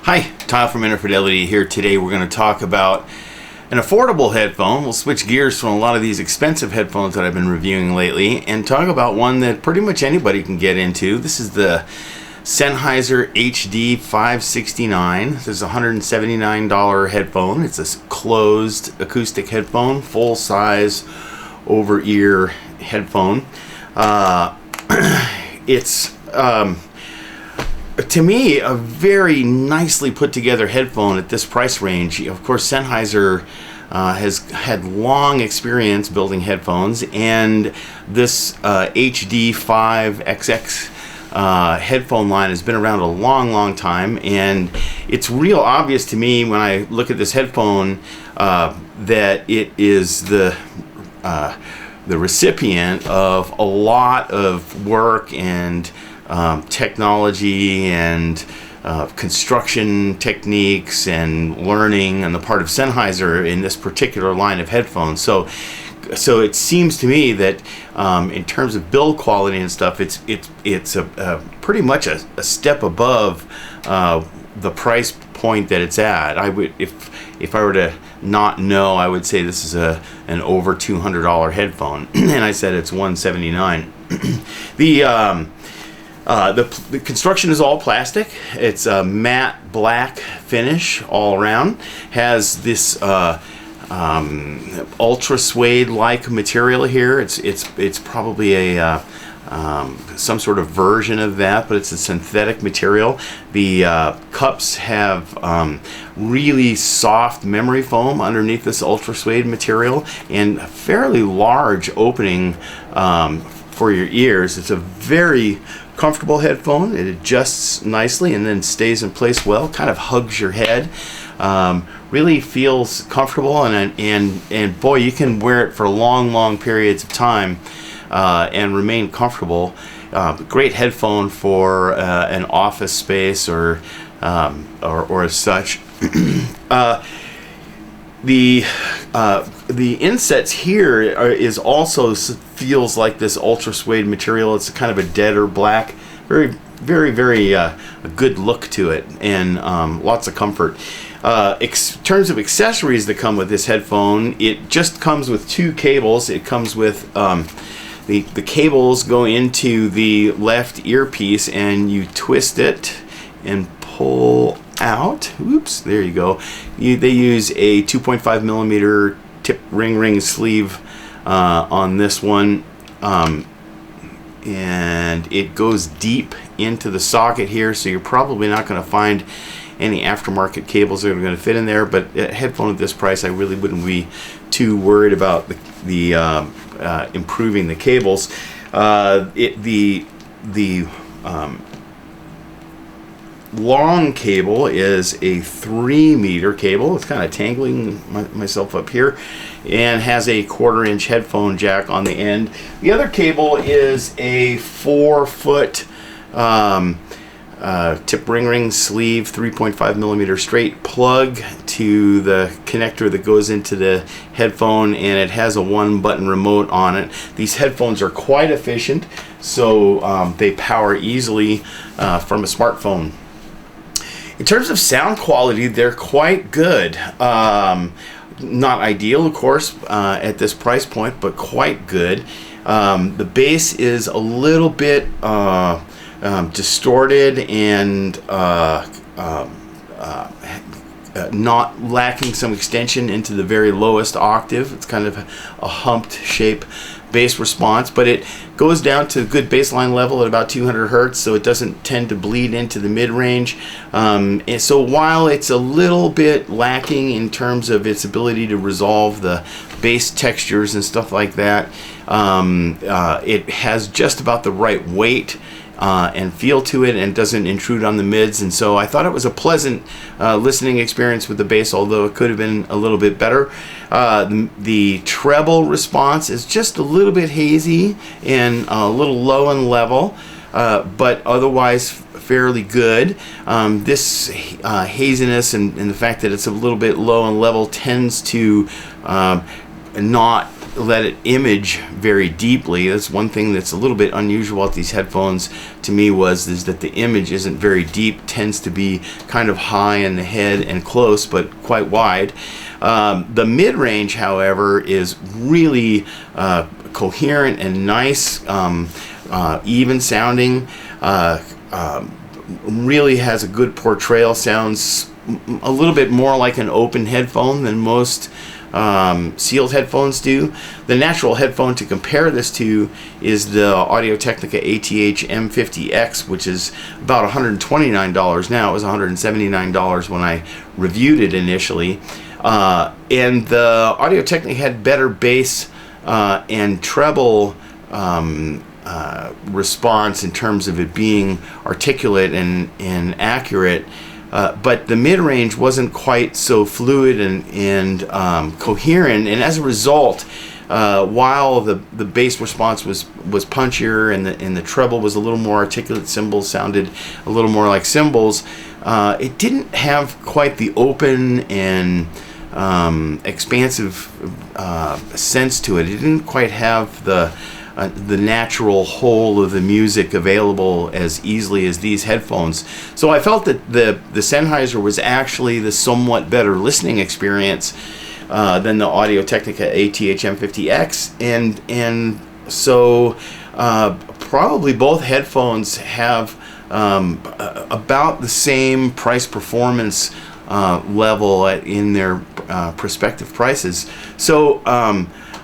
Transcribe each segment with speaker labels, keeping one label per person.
Speaker 1: Hi, Kyle from Infidelity here. Today we're going to talk about an affordable headphone. We'll switch gears from a lot of these expensive headphones that I've been reviewing lately and talk about one that pretty much anybody can get into. This is the Sennheiser HD569. This is a $179 headphone. It's a closed acoustic headphone, full size over-ear headphone. It's to me a very nicely put together headphone at this price range. Of course, Sennheiser has had long experience building headphones, and this HD5XX headphone line has been around a long time, and it's real obvious to me when I look at this headphone that it is the recipient of a lot of work and technology and construction techniques and learning on the part of Sennheiser in this particular line of headphones. So it seems to me that in terms of build quality and stuff, it's a pretty much a step above the price point that it's at. I would, if I were to not know, I would say this is an over $200 headphone, and I said it's $179. The construction is all plastic. It's a matte black finish all around. Has this ultra suede like material here. It's probably a some sort of version of that, but it's a synthetic material. The cups have really soft memory foam underneath this ultra suede material and a fairly large opening for your ears. It's a very comfortable headphone. It adjusts nicely and then stays in place well, kind of hugs your head. Really feels comfortable, and boy, you can wear it for long periods of time and remain comfortable. Great headphone for an office space or as such. The insets here is also feels like this ultra suede material. It's kind of a deader black, very a good look to it, and lots of comfort. In terms of accessories that come with this headphone, it just comes with two cables. It comes with the cables go into the left earpiece, and you twist it and pull out. Oops, there you go. They use a 2.5 millimeter tip ring sleeve on this one, and it goes deep into the socket here, so you're probably not going to find any aftermarket cables that are going to fit in there. But a headphone at this price, I really wouldn't be too worried about the improving the cables. The long cable is a 3-meter cable. It's kind of tangling myself up here, and has a 1/4-inch headphone jack on the end. The other cable is a 4-foot tip ring sleeve, 3.5 millimeter straight plug to the connector that goes into the headphone, and it has a 1-button remote on it. These headphones are quite efficient, so they power easily from a smartphone. In terms of sound quality, they're quite good. Not ideal, of course, at this price point, but quite good. The bass is a little bit distorted and not lacking some extension into the very lowest octave. It's kind of a humped shape bass response, but it goes down to a good baseline level at about 200 hertz, so it doesn't tend to bleed into the mid-range. And so while it's a little bit lacking in terms of its ability to resolve the bass textures and stuff like that, it has just about the right weight and feel to it, and doesn't intrude on the mids, and so I thought it was a pleasant listening experience with the bass, although it could have been a little bit better. The treble response is just a little bit hazy and a little low in level, but otherwise fairly good. This haziness and the fact that it's a little bit low in level tends to not let it image very deeply. That's one thing that's a little bit unusual about these headphones to me is that the image isn't very deep, tends to be kind of high in the head and close, but quite wide. The mid-range, however, is really coherent and nice, even sounding, really has a good portrayal, sounds a little bit more like an open headphone than most sealed headphones do. The natural headphone to compare this to is the Audio-Technica ATH M50X, which is about $129 now. It was $179 when I reviewed it initially. And the Audio-Technica had better bass and treble response in terms of it being articulate and accurate. But the mid-range wasn't quite so fluid and coherent, and as a result, while the bass response was punchier and the treble was a little more articulate, cymbals sounded a little more like cymbals, it didn't have quite the open and expansive sense to it. It didn't quite have the natural whole of the music available as easily as these headphones. So I felt that the Sennheiser was actually the somewhat better listening experience than the Audio-Technica ATH M50X, and so probably both headphones have about the same price performance level in their prospective prices. So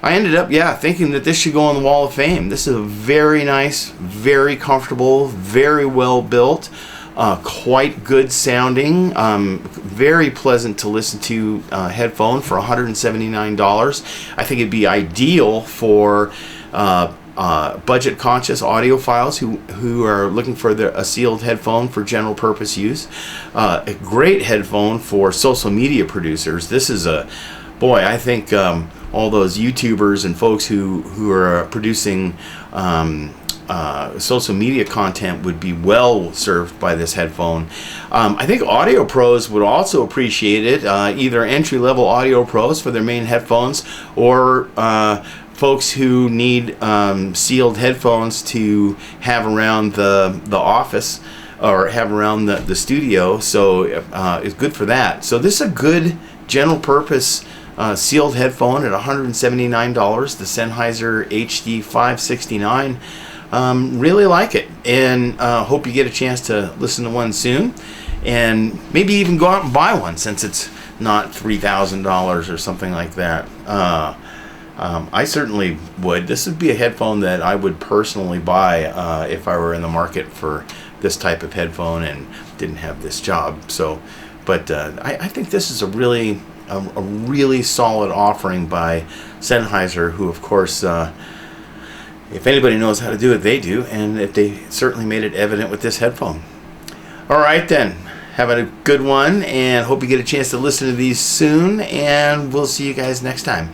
Speaker 1: I ended up, thinking that this should go on the Wall of Fame. This is a very nice, very comfortable, very well built, quite good sounding, very pleasant to listen to headphone for $179. I think it'd be ideal for budget conscious audiophiles who are looking for a sealed headphone for general purpose use. A great headphone for social media producers. This is I think all those YouTubers and folks who are producing social media content would be well served by this headphone. I think audio pros would also appreciate it, either entry-level audio pros for their main headphones, or folks who need sealed headphones to have around the office or have around the studio. So it's good for that. So this is a good general purpose sealed headphone at $179, the Sennheiser HD569. Really like it, and hope you get a chance to listen to one soon, and maybe even go out and buy one since it's not $3,000 or something like that. I certainly would. This would be a headphone that I would personally buy if I were in the market for this type of headphone and didn't have this job. So, but I think this is a really solid offering by Sennheiser, who of course, if anybody knows how to do it, they do, and if they certainly made it evident with this headphone. All right then, have a good one, and hope you get a chance to listen to these soon, and we'll see you guys next time.